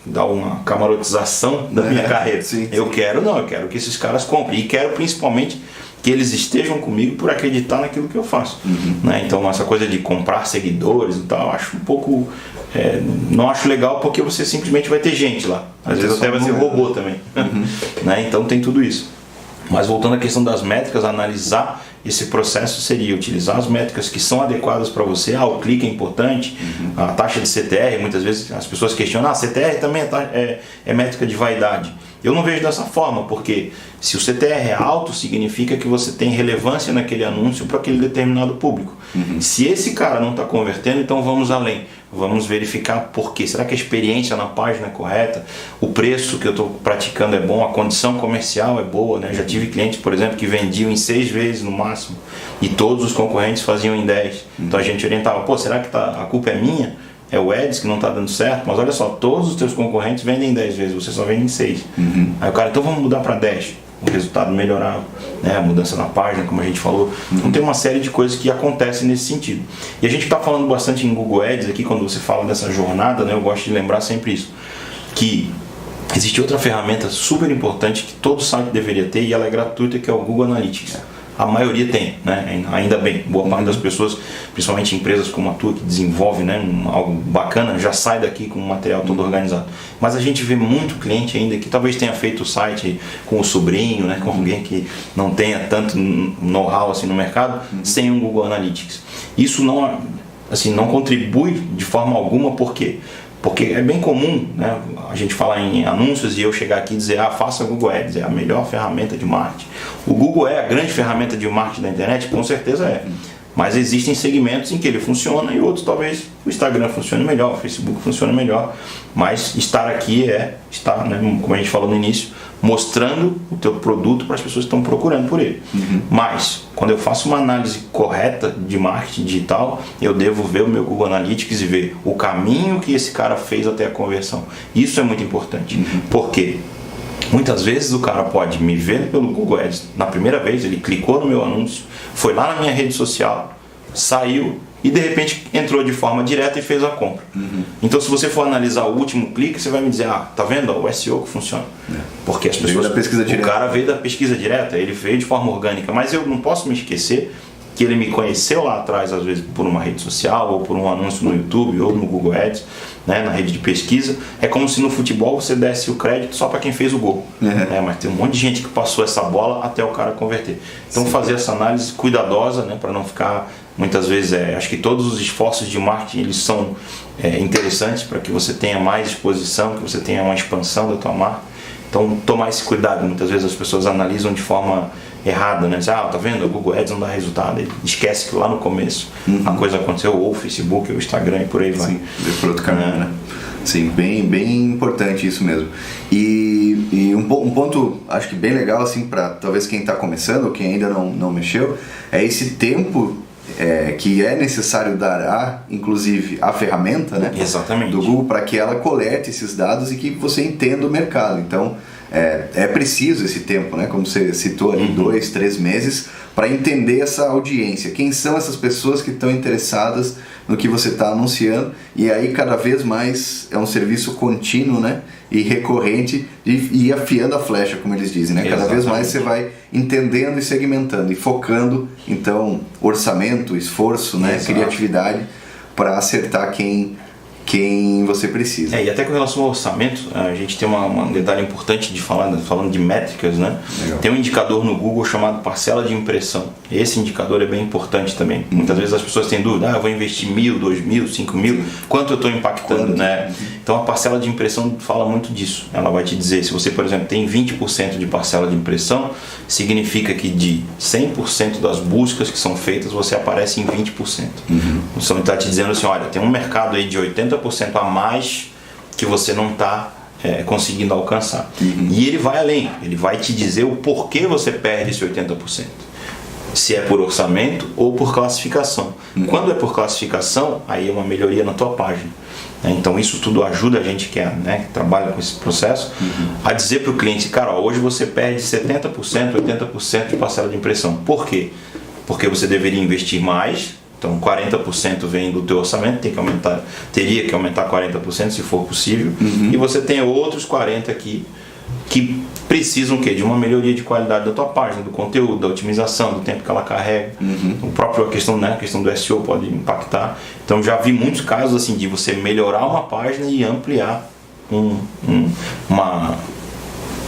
dar uma camarotização da minha carreira. Eu quero que esses caras comprem e quero principalmente que eles estejam comigo por acreditar naquilo que eu faço. Né? Então, essa coisa de comprar seguidores e tal, eu acho um pouco... não acho legal, porque você simplesmente vai ter gente lá. Às vezes até vai ser robô também. Né? Então, tem tudo isso. Mas voltando à questão das métricas, analisar esse processo seria utilizar as métricas que são adequadas para você. O clique é importante, a taxa de CTR, muitas vezes as pessoas questionam, CTR também é métrica de vaidade. Eu não vejo dessa forma, porque se o CTR é alto, significa que você tem relevância naquele anúncio para aquele determinado público. Se esse cara não está convertendo, então vamos além. Vamos verificar por quê. Será que a experiência na página é correta? O preço que eu estou praticando é bom? A condição comercial é boa, né? Já tive clientes, por exemplo, que vendiam em 6 vezes no máximo e todos os concorrentes faziam em 10. Então a gente orientava, pô, será que a culpa é minha? É o Ads que não está dando certo? Mas olha só, todos os teus concorrentes vendem em 10 vezes, você só vende em 6. Aí o cara, então vamos mudar para 10. O resultado melhorava, né? A mudança na página, como a gente falou. Então tem uma série de coisas que acontecem nesse sentido. E a gente está falando bastante em Google Ads aqui, quando você fala dessa jornada, né? Eu gosto de lembrar sempre isso, que existe outra ferramenta super importante que todo site deveria ter e ela é gratuita, que é o Google Analytics. A maioria tem, né? Ainda bem, boa parte das pessoas, principalmente empresas como a tua que desenvolve, né, algo bacana, já sai daqui com o material todo organizado. Mas a gente vê muito cliente ainda que talvez tenha feito o site com o sobrinho, né, com alguém que não tenha tanto know-how assim no mercado, sem um Google Analytics. Isso não contribui de forma alguma, por quê? Porque é bem comum, né, a gente falar em anúncios e eu chegar aqui e dizer, faça Google Ads, é a melhor ferramenta de marketing. O Google é a grande ferramenta de marketing da internet? Com certeza é. Mas existem segmentos em que ele funciona e outros talvez o Instagram funcione melhor, o Facebook funcione melhor. Mas estar aqui é estar, né, como a gente falou no início, mostrando o teu produto para as pessoas que estão procurando por ele. Mas, quando eu faço uma análise correta de marketing digital, eu devo ver o meu Google Analytics e ver o caminho que esse cara fez até a conversão. Isso é muito importante. Por quê? Muitas vezes o cara pode me ver pelo Google Ads na primeira vez, ele clicou no meu anúncio, foi lá na minha rede social, saiu e de repente entrou de forma direta e fez a compra. Então, se você for analisar o último clique, você vai me dizer, tá vendo o SEO que funciona? Porque as pessoas, o cara veio da pesquisa direta, ele veio de forma orgânica, mas eu não posso me esquecer que ele me conheceu lá atrás, às vezes por uma rede social ou por um anúncio no YouTube ou no Google Ads, né, na rede de pesquisa. É como se no futebol você desse o crédito só para quem fez o gol, né, mas tem um monte de gente que passou essa bola até o cara converter. Então fazer essa análise cuidadosa, né, para não ficar muitas vezes, acho que todos os esforços de marketing eles são interessantes para que você tenha mais exposição, que você tenha uma expansão da tua marca. Então tomar esse cuidado, muitas vezes as pessoas analisam de forma errada, né? Tá vendo? O Google Ads não dá resultado. Ele esquece que lá no começo a coisa aconteceu, ou o Facebook, ou o Instagram e por aí vai. Sim, por outro caminho, né? Sim, bem importante isso mesmo. E um ponto, acho que bem legal, assim, para talvez quem está começando, ou quem ainda não mexeu, é esse tempo que é necessário dar inclusive a ferramenta, né? Exatamente. Do Google, para que ela colete esses dados e que você entenda o mercado. Então, é preciso esse tempo, né? Como você citou ali, 2, 3 meses, para entender essa audiência. Quem são essas pessoas que estão interessadas no que você está anunciando? E aí, cada vez mais, é um serviço contínuo, né? E recorrente, de ir afiando a flecha, como eles dizem, né? Cada vez mais você vai entendendo e segmentando e focando, então, orçamento, esforço, né? Criatividade, para acertar quem você precisa. E até com relação ao orçamento, a gente tem um detalhe importante de falando de métricas, né? Legal. Tem um indicador no Google chamado parcela de impressão. Esse indicador é bem importante também. Muitas vezes as pessoas têm dúvida, eu vou investir 1.000, 2.000, 5.000, quanto eu estou impactando, né? Então a parcela de impressão fala muito disso. Ela vai te dizer, se você, por exemplo, tem 20% de parcela de impressão, significa que de 100% das buscas que são feitas, você aparece em 20%. Então está te dizendo assim, olha, tem um mercado aí de 80% a mais que você não está conseguindo alcançar. E ele vai além, ele vai te dizer o porquê você perde esse 80%. Se é por orçamento ou por classificação. Quando é por classificação, aí é uma melhoria na tua página. Então isso tudo ajuda a gente que trabalha com esse processo a dizer para o cliente, cara, hoje você perde 70%, 80% de parcela de impressão. Por quê? Porque você deveria investir mais. Então 40% vem do teu orçamento, teria que aumentar 40% se for possível. E você tem outros 40% aqui que precisam de uma melhoria de qualidade da tua página, do conteúdo, da otimização, do tempo que ela carrega. A questão do SEO pode impactar. Então já vi muitos casos assim de você melhorar uma página e ampliar uma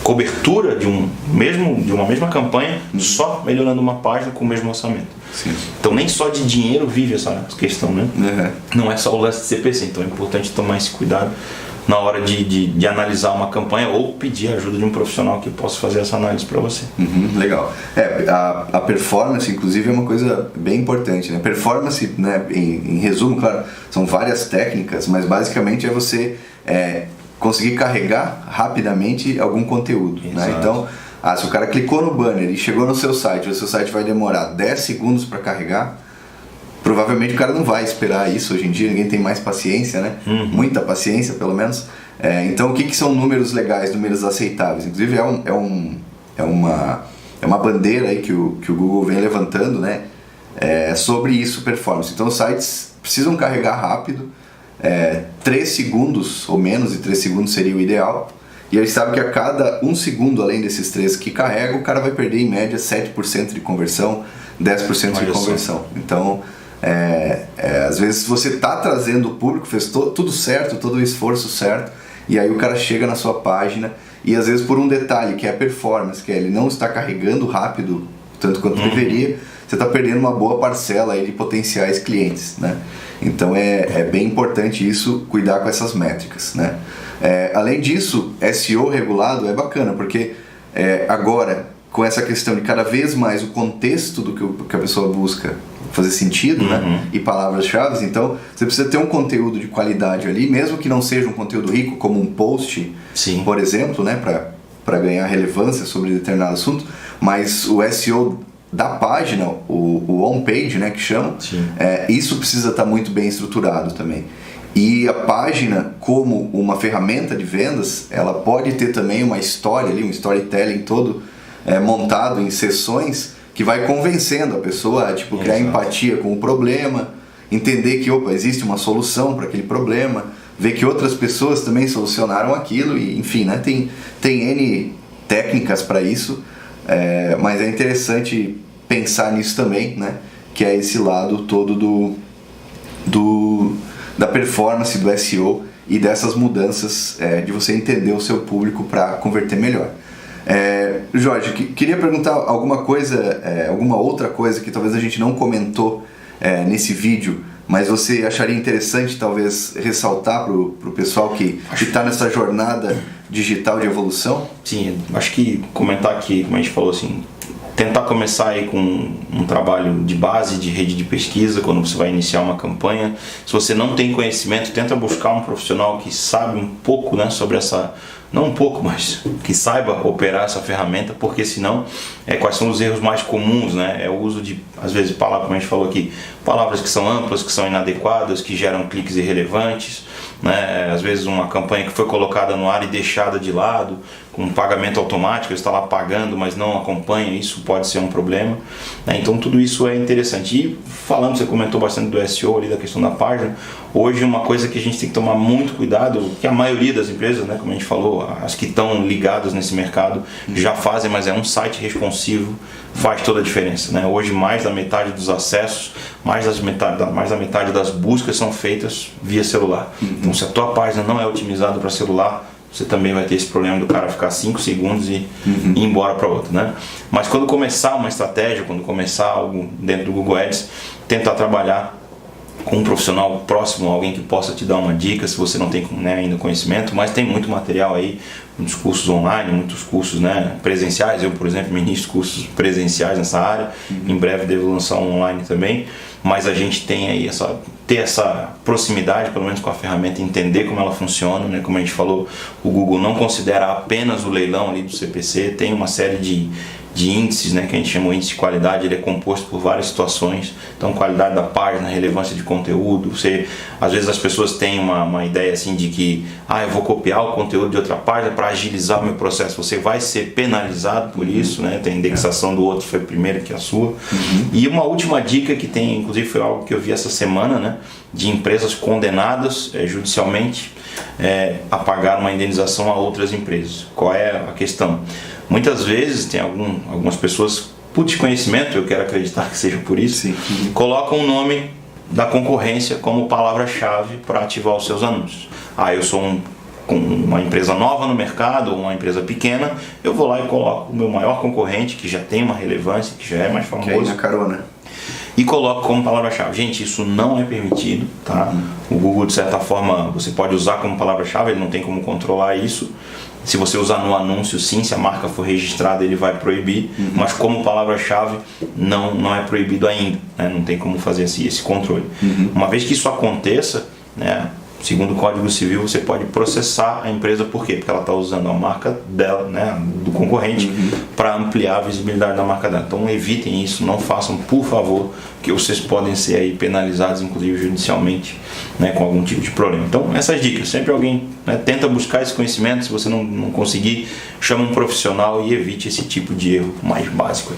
cobertura de uma mesma campanha, só melhorando uma página com o mesmo orçamento. Sim. Então nem só de dinheiro vive essa questão, né? Não é só o lance de CPC, então é importante tomar esse cuidado na hora de analisar uma campanha ou pedir a ajuda de um profissional que possa fazer essa análise para você. Legal. A performance, inclusive, é uma coisa bem importante, né? Performance, né, em resumo, claro, são várias técnicas, mas basicamente é você conseguir carregar rapidamente algum conteúdo, né? Então, se o cara clicou no banner e chegou no seu site, o seu site vai demorar 10 segundos para carregar, provavelmente o cara não vai esperar isso. Hoje em dia ninguém tem mais paciência, né? Muita paciência, pelo menos. Então, o que são números legais, números aceitáveis? Inclusive, é uma bandeira aí que o Google vem levantando, né? Sobre isso, performance. Então, os sites precisam carregar rápido, 3 segundos ou menos de 3 segundos seria o ideal. E a gente sabe que a cada 1 segundo, além desses 3 que carrega, o cara vai perder em média 7% de conversão, 10% de conversão. Então, às vezes você está trazendo o público, fez tudo certo, todo o esforço certo, e aí o cara chega na sua página e às vezes por um detalhe que é a performance, que ele não está carregando rápido tanto quanto deveria, você está perdendo uma boa parcela aí de potenciais clientes, né? Então é bem importante isso, cuidar com essas métricas, né? Além disso, SEO regulado é bacana, porque agora, com essa questão de cada vez mais o contexto do que a pessoa busca fazer sentido, né? E palavras-chave, então você precisa ter um conteúdo de qualidade ali, mesmo que não seja um conteúdo rico, como um post, por exemplo, né? Para ganhar relevância sobre determinado assunto, mas o SEO da página, o on-page, né, que chama, isso precisa estar muito bem estruturado também. E a página, como uma ferramenta de vendas, ela pode ter também uma história ali, um storytelling todo montado em sessões que vai convencendo a pessoa a criar empatia com o problema, entender que existe uma solução para aquele problema, ver que outras pessoas também solucionaram aquilo, e enfim, né, tem N técnicas para isso, mas é interessante pensar nisso também, né, que é esse lado todo da performance do SEO e dessas mudanças de você entender o seu público para converter melhor. Jorge, queria perguntar alguma outra coisa que talvez a gente não comentou nesse vídeo, mas você acharia interessante talvez ressaltar para o pessoal que está nessa jornada digital de evolução? Sim, acho que comentar aqui, como a gente falou assim, tentar começar aí com um trabalho de base, de rede de pesquisa, quando você vai iniciar uma campanha. Se você não tem conhecimento, tenta buscar um profissional que sabe um pouco, né, sobre essa... Não um pouco, mas que saiba operar essa ferramenta, porque senão, quais são os erros mais comuns, né? É o uso de, às vezes, palavras, como a gente falou aqui, palavras que são amplas, que são inadequadas, que geram cliques irrelevantes, né? Às vezes uma campanha que foi colocada no ar e deixada de lado, com pagamento automático, você está lá pagando, mas não acompanha, isso pode ser um problema, né? Então tudo isso é interessante. E falando, você comentou bastante do SEO ali, da questão da página, hoje uma coisa que a gente tem que tomar muito cuidado, que a maioria das empresas, né, como a gente falou, as que estão ligadas nesse mercado já fazem, mas um site responsivo faz toda a diferença, né? Hoje mais da metade dos acessos, mais da metade das buscas são feitas via celular. Então se a tua página não é otimizada para celular, você também vai ter esse problema do cara ficar 5 segundos e ir embora para outra, né? Mas quando começar uma estratégia, quando começar algo dentro do Google Ads, tentar trabalhar com um profissional próximo, alguém que possa te dar uma dica, se você não tem, né, ainda conhecimento, mas tem muito material aí, muitos cursos online, muitos cursos, né, presenciais. Eu, por exemplo, ministro cursos presenciais nessa área, em breve devo lançar um online também, mas a gente tem aí ter essa proximidade, pelo menos com a ferramenta, entender como ela funciona, né? Como a gente falou, o Google não considera apenas o leilão ali do CPC, tem uma série de índices, né, que a gente chama de índice de qualidade. Ele é composto por várias situações, então qualidade da página, relevância de conteúdo. Às vezes as pessoas têm uma ideia assim de que eu vou copiar o conteúdo de outra página para agilizar o meu processo. Você vai ser penalizado por isso, né? Tem indexação do outro, foi primeiro que a sua. E uma última dica que tem, inclusive foi algo que eu vi essa semana, né, de empresas condenadas judicialmente a pagar uma indenização a outras empresas. Qual é a questão? Muitas vezes tem algumas pessoas, por desconhecimento, eu quero acreditar que seja por isso, colocam o nome da concorrência como palavra-chave para ativar os seus anúncios. Eu sou uma empresa nova no mercado, ou uma empresa pequena, eu vou lá e coloco o meu maior concorrente, que já tem uma relevância, que já é mais famoso. Que é na carona. e coloco como palavra-chave. Gente, isso não é permitido, tá? O Google, de certa forma, você pode usar como palavra-chave, ele não tem como controlar isso. Se você usar no anúncio, sim, se a marca for registrada, ele vai proibir, mas como palavra-chave não é proibido ainda, né? Não tem como fazer esse controle. Uma vez que isso aconteça, né, segundo o Código Civil, você pode processar a empresa. Por quê? Porque ela está usando a marca dela, né, do concorrente, para ampliar a visibilidade da marca dela. Então evitem isso, não façam, por favor, que vocês podem ser aí penalizados, inclusive judicialmente, né, com algum tipo de problema. Então essas dicas, sempre alguém, né, tenta buscar esse conhecimento. Se você não conseguir, chama um profissional e evite esse tipo de erro mais básico.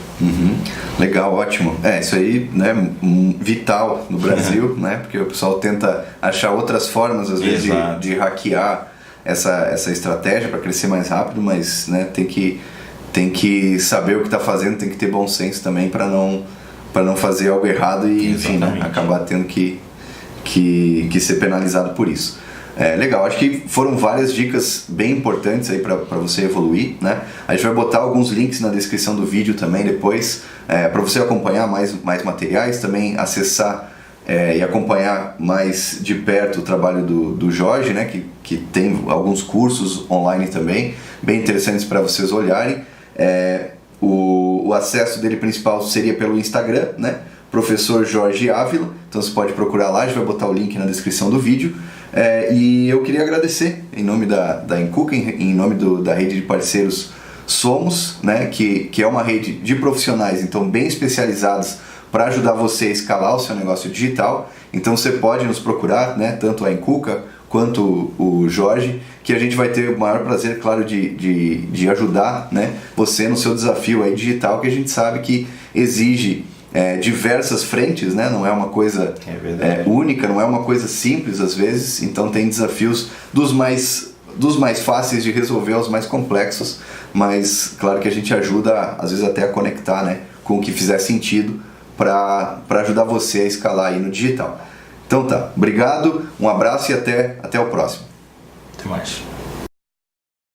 Legal, ótimo. Isso aí, né, vital no Brasil, né, porque o pessoal tenta achar outras formas, às vezes, de hackear essa estratégia para crescer mais rápido, mas, né, tem que saber o que está fazendo, tem que ter bom senso também para não fazer algo errado e, enfim, né, acabar tendo que ser penalizado por isso. Legal, acho que foram várias dicas bem importantes aí para você evoluir, né? A gente vai botar alguns links na descrição do vídeo também depois, para você acompanhar mais materiais, também acessar e acompanhar mais de perto o trabalho do Jorge, né? Que tem alguns cursos online também, bem interessantes para vocês olharem. O acesso dele principal seria pelo Instagram, né? Professor Jorge Ávila, então você pode procurar lá, a gente vai botar o link na descrição do vídeo. E eu queria agradecer em nome da Encuca, em nome da rede de parceiros Somos, né, que é uma rede de profissionais então bem especializados para ajudar você a escalar o seu negócio digital. Então você pode nos procurar, né, tanto a Encuca quanto o Jorge, que a gente vai ter o maior prazer, claro, de ajudar, né, você no seu desafio aí digital, que a gente sabe que exige diversas frentes, né? Não é uma coisa única, não é uma coisa simples às vezes, então tem desafios dos mais fáceis de resolver aos mais complexos, mas claro que a gente ajuda às vezes até a conectar, né, com o que fizer sentido para ajudar você a escalar aí no digital. Então tá, obrigado, um abraço e até o próximo. Até mais.